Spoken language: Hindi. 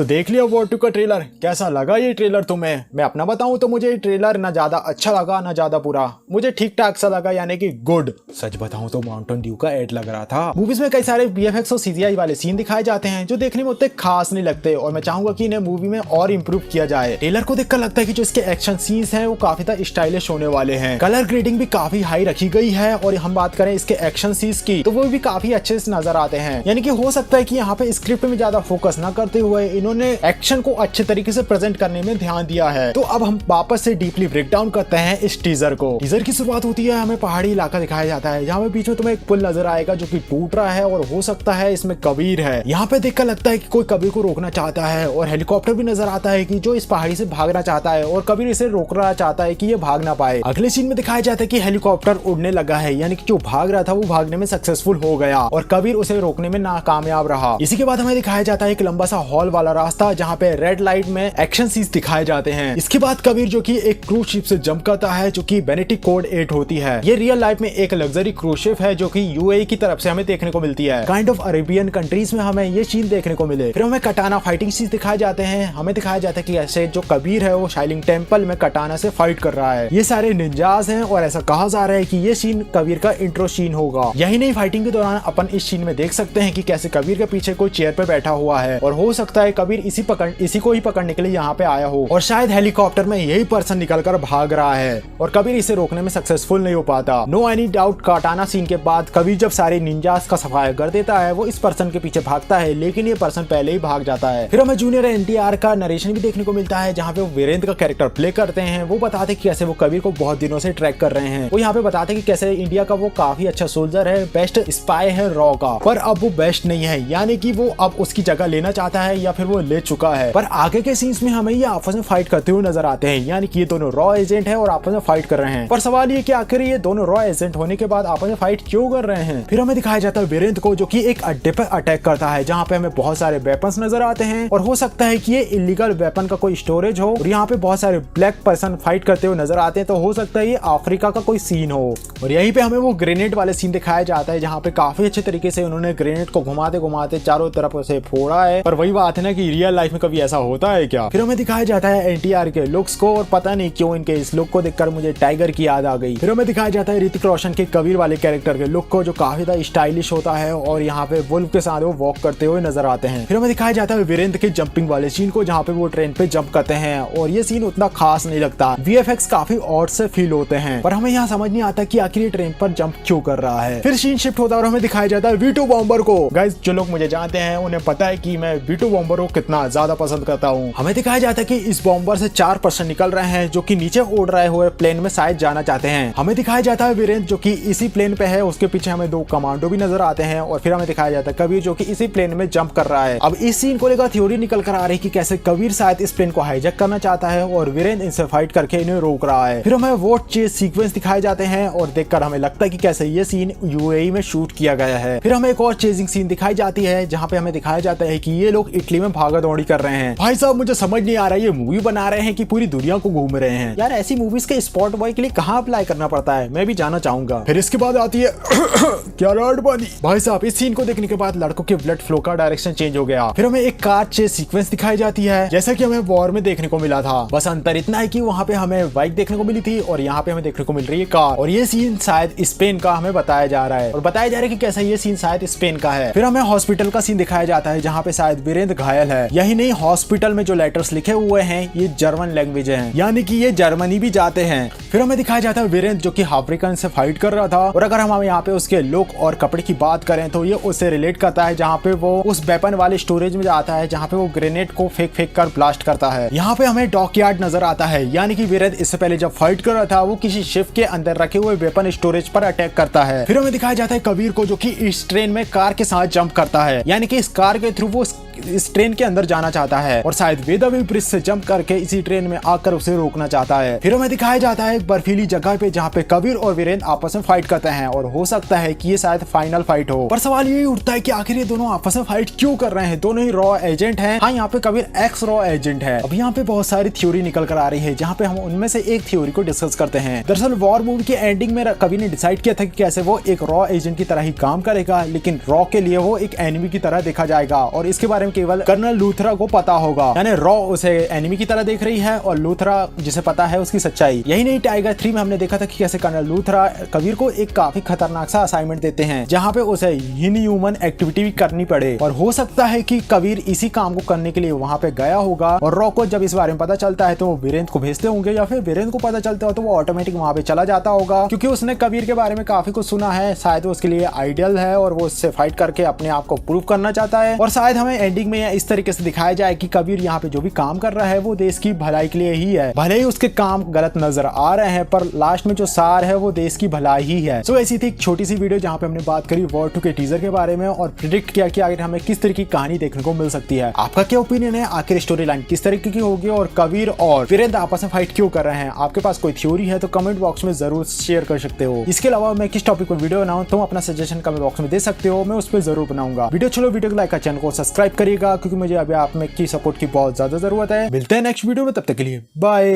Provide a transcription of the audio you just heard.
तो देख लिया वॉर 2 का ट्रेलर। कैसा लगा ये ट्रेलर तुम्हें? मैं अपना बताऊं तो मुझे ये ट्रेलर ना ज्यादा अच्छा लगा ना ज्यादा बुरा, मुझे ठीक ठाक सा लगा, यानी कि गुड। सच बताऊं तो माउंटेन ड्यू का एड लग रहा था। मूवीज में कई सारे वीएफएक्स और सीजीआई वाले सीन दिखाए जाते हैं जो देखने में उतने खास नहीं लगते, और मैं चाहूंगा कि इन्हें मूवी में और इम्प्रूव किया जाए। ट्रेलर को देखकर लगता है कि जो इसके एक्शन सीन्स हैं वो काफी स्टाइलिश होने वाले हैं। कलर ग्रेडिंग भी काफी हाई रखी गई है, और हम बात करें इसके एक्शन सीन्स की तो वो भी काफी अच्छे से नजर आते हैं। यानी कि हो सकता है कि यहाँ पे स्क्रिप्ट में ज्यादा फोकस न करते हुए इन्होंने एक्शन को अच्छे तरीके से प्रेजेंट करने में ध्यान दिया है। तो अब हम वापस से डीपली ब्रेक डाउन करते हैं इस टीजर को। टीजर की शुरुआत होती है, हमें पहाड़ी इलाका दिखाया जाता है जहाँ पे बीच में तुम्हें एक पुल नजर आएगा जो कि टूट रहा है, और हो सकता है इसमें कबीर है। यहाँ पे देखकर लगता है कि कोई कबीर को रोकना चाहता है, और हेलीकॉप्टर भी नजर आता है कि जो इस पहाड़ी से भागना चाहता है, और कबीर इसे रोकना चाहता है कि ये भाग ना पाए। अगले सीन में दिखाया जाता है कि हेलीकॉप्टर उड़ने लगा है, यानी कि जो भाग रहा था वो भागने में सक्सेसफुल हो गया और कबीर उसे रोकने में नाकामयाब रहा। इसी के बाद हमें दिखाया जाता है एक लंबा सा हॉल वाला रास्ता जहाँ पे रेड लाइट में एक्शन सीन्स दिखाए जाते हैं। इसके बाद कबीर जो कि एक क्रूज शिप से जंप करता है जो कि बेनेटिक कोड 8 होती है। ये रियल लाइफ में एक लग्जरी क्रूज शिप है जो कि यूएई की तरफ से हमें देखने को मिलती है। काइंड ऑफ अरेबियन कंट्रीज में हमें ये सीन देखने को मिले। फिर हमें कटाना फाइटिंग सीन्स दिखाए जाते हैं। हमें दिखाया जाता है कि ऐसे जो कबीर है वो शाइलिंग टेम्पल में कटाना से फाइट कर रहा है। ये सारे निंजास हैं, और ऐसा कहा जा रहा है कि ये सीन कबीर का इंट्रो सीन होगा। यही नहीं, फाइटिंग के दौरान अपन इस सीन में देख सकते हैं कि कैसे कबीर के पीछे कोई चेयर पे बैठा हुआ है, और हो सकता है कबीर इसी को ही पकड़ने के लिए यहाँ पे आया हो, और शायद हेलीकॉप्टर में यही पर्सन निकलकर भाग रहा है और कबीर इसे रोकने में सक्सेसफुल नहीं हो पाता। नो एनी डाउट, कटाना सीन के बाद कबीर जब सारे निंजास का सफाया कर देता है वो इस पर्सन के पीछे भागता है, लेकिन ये पर्सन पहले ही भाग जाता है। फिर हमें जूनियर एनटीआर का नरेशन भी देखने को मिलता है जहाँ पे वो वीरेंद्र का कैरेक्टर प्ले करते हैं। वो बताते कि कैसे वो कबीर को बहुत दिनों से ट्रैक कर रहे हैं। वो यहाँ पे बताते कि कैसे इंडिया का वो काफी अच्छा सोल्जर है, बेस्ट स्पाई है रॉ का, पर अब वो बेस्ट नहीं है, यानी कि वो अब उसकी जगह लेना चाहता है या फिर वो ले चुका है। पर आगे के सीन्स में हमें ये आपस में फाइट करते हुए नजर आते हैं, यानी कि ये दोनों रॉ एजेंट है और आपस में फाइट कर रहे हैं। पर सवाल ये कि आखिर ये दोनों रॉ एजेंट होने के बाद आपस में फाइट क्यों कर रहे हैं? फिर हमें दिखाया जाता है वीरेंद्र को जो कि एक अड्डे पर अटैक करता है जहाँ पे हमें बहुत सारे वेपन्स नजर आते हैं, और हो सकता है कि ये इलीगल वेपन का कोई स्टोरेज हो, और यहाँ पे बहुत सारे ब्लैक पर्सन फाइट करते हुए नजर आते हैं। तो हो सकता है ये अफ्रीका का कोई सीन हो, और यहीं पे हमें वो ग्रेनेड वाले सीन दिखाया जाता है जहाँ पे काफी अच्छे तरीके से उन्होंने ग्रेनेड को घुमाते घुमाते चारों तरफ से फोड़ा है। पर वही बात है ना कि रियल लाइफ में कभी ऐसा होता है क्या? फिर हमें दिखाया जाता है एनटीआर के लुक्स को, और पता नहीं क्यों इनके इस लुक को देखकर मुझे टाइगर की याद आ गई। फिर हमें दिखाया जाता है ऋतिक रोशन के कबीर वाले कैरेक्टर के लुक को जो काफी स्टाइलिश होता है, और यहाँ पे वुल्फ के साथ वो वॉक करते हुए नजर आते हैं। फिर हमें दिखाया जाता है वीरेंद्र के जंपिंग वाले सीन को जहाँ पे वो ट्रेन पे जंप करते हैं, और ये सीन उतना खास नहीं लगता। वीएफएक्स काफी ऑड से फील होते हैं, पर हमें यहाँ समझ नहीं आता कि आखिर ये ट्रेन पर जंप क्यों कर रहा है। फिर सीन शिफ्ट होता है और हमें दिखाया जाता है V2 बॉम्बर को। गाइस, जो लोग मुझे जानते हैं उन्हें पता है कि मैं V2 बॉम्बर को कितना ज्यादा पसंद करता हूँ। हमें दिखाया जाता है कि इस बॉम्बर से 4 पर्सन निकल रहे हैं जो कि नीचे उड़ रहे हुए प्लेन में शायद जाना चाहते हैं। हमें दिखाया जाता है वीरेंद्र जो कि इसी प्लेन पे है, उसके पीछे हमें 2 कमांडो भी नजर आते हैं, और फिर हमें दिखाया जाता है कबीर जो कि इसी प्लेन में जंप कर रहा है। अब इस सीन को लेकर थ्योरी निकल कर आ रही है कि कैसे कबीर शायद इस प्लेन को हाईजैक करना चाहता है और वीरेंद्र इनसे फाइट करके इन्हें रोक रहा है। फिर हमें वो चेज सीक्वेंस दिखाए जाते हैं, और देखकर हमें लगता है कि कैसे ये सीन यूएई में शूट किया गया है। फिर हमें एक और चेजिंग सीन दिखाई जाती है जहाँ पे हमें दिखाया जाता है कि ये लोग इटली में भागा दौड़ी कर रहे हैं। भाई साहब, मुझे समझ नहीं आ रहा है ये मूवी बना रहे हैं कि पूरी दुनिया को घूम रहे हैं। यार, ऐसी मूवीज के स्पॉट बॉय के लिए कहाँ अप्लाई करना पड़ता है, मैं भी जाना चाहूंगा। फिर इसके बाद आती है क्या राड बनी। भाई साहब, इस सीन को देखने के बाद लड़कों के ब्लड फ्लो का डायरेक्शन चेंज हो गया। फिर हमें एक कार चेज सीक्वेंस दिखाई जाती है जैसा कि हमें वॉर में देखने को मिला था, बस अंतर इतना है कि वहाँ पे हमें बाइक देखने को मिली थी और यहाँ पे हमें देखने को मिल रही है कार, और ये सीन शायद स्पेन का हमें बताया जा रहा है, और बताया जा रहा है कि कैसा ये सीन शायद स्पेन का है। फिर हमें हॉस्पिटल का सीन दिखाया जाता है जहाँ पे शायद वीरेंद्र घायल है। यही नहीं, हॉस्पिटल में जो लेटर्स लिखे हुए हैं ये जर्मन लैंग्वेज है, यानी कि ये जर्मनी भी जाते हैं। फिर हमें दिखाया जाता है वीरेंद्र जो कि अफ्रीकन से फाइट कर रहा था, और अगर हम यहाँ पे उसके लुक और कपड़े की बात करें तो ये उससे रिलेट करता है जहाँ पे वो उस वेपन वाले स्टोरेज में जाता है जहाँ पे वो ग्रेनेड को फेंक कर ब्लास्ट करता है। यहाँ पे हमें डॉकयार्ड नजर आता है, यानी कि वीरेंद्र इससे पहले जब फाइट कर रहा था वो किसी शिप के अंदर रखे हुए वेपन स्टोरेज पर अटैक करता है। फिर हमें दिखाया जाता है कबीर को जो कि इस ट्रेन में कार के साथ जंप करता है, यानी कि इस कार के थ्रू वो इस ट्रेन के अंदर जाना चाहता है, और शायद वेदावी ब्रिज से जंप करके इसी ट्रेन में आकर उसे रोकना चाहता है। फिर हमें दिखाया जाता है एक बर्फीली जगह पे जहाँ पे कबीर और वीरेंद्र आपस में फाइट करते हैं, और हो सकता है कि ये शायद फाइनल फाइट हो। पर सवाल ये उठता है कि आखिर ये दोनों आपस में फाइट क्यों कर रहे हैं? दोनों ही रॉ एजेंट हैं। हाँ, यहाँ पे कबीर एक्स रॉ एजेंट है। अब यहाँ पे बहुत सारी थ्योरी निकल कर आ रही है जहाँ पे हम उनमें से एक थ्योरी को डिस्कस करते हैं। दरअसल वॉर मूवी के एंडिंग में कबीर ने डिसाइड किया था कि कैसे वो एक रॉ एजेंट की तरह ही काम करेगा, लेकिन रॉ के लिए वो एक एनिमी की तरह देखा जाएगा, और इसके बारे में में केवल कर्नल लूथरा को पता होगा, यानी रॉ उसे एनिमी की तरह देख रही है और लूथरा जिसे पता है उसकी सच्चाई। यही नहीं, टाइगर 3 में हमने देखा था कि कैसे कर्नल लूथरा कबीर को एक काफी खतरनाक सा असाइनमेंट देते हैं जहाँ पे उसे इनह्यूमन एक्टिविटी भी करनी पड़े, और हो सकता है कि कबीर इसी काम को करने के लिए वहाँ पे गया होगा और रॉ को जब इस बारे में पता चलता है तो वो वीरेंद्र को भेजते होंगे, या फिर वीरेंद्र को पता चलता हो तो वो ऑटोमेटिक वहाँ पे चला जाता होगा क्योंकि उसने कबीर के बारे में काफी कुछ सुना है। शायद वो उसके लिए आइडियल है और वो उससे फाइट करके अपने आप को प्रूव करना चाहता है, और शायद हमें एंडिंग में इस तरीके से दिखाया जाए कि कबीर यहाँ पे जो भी काम कर रहा है वो देश की भलाई के लिए ही है, भले ही उसके काम गलत नजर आ रहे हैं पर लास्ट में जो सार है वो देश की भलाई ही है। सो ऐसी थी एक छोटी सी वीडियो जहाँ पे हमने बात करी वॉर 2 के टीजर के बारे में और प्रिडिक्ट किया कि आगे हमें किस तरह की कहानी देखने को मिल सकती है। आपका क्या ओपिनियन है, आखिर स्टोरी लाइन किस तरीके की होगी और कबीर और वीरेंद्र आपस में फाइट क्यों कर रहे हैं? आपके पास कोई थ्योरी है तो कमेंट बॉक्स में जरूर शेयर कर सकते हो। इसके अलावा मैं किस टॉपिक पर वीडियो बनाऊं तुम अपना सजेशन कमेंट बॉक्स में दे सकते हो, मैं उस पर जरूर बनाऊंगा। वीडियो चलो वीडियो को लाइक कर चैनल को सब्सक्राइब करिएगा क्योंकि मुझे अभी आप में की सपोर्ट की बहुत ज्यादा जरूरत है। मिलते हैं नेक्स्ट वीडियो में, तब तक के लिए बाय।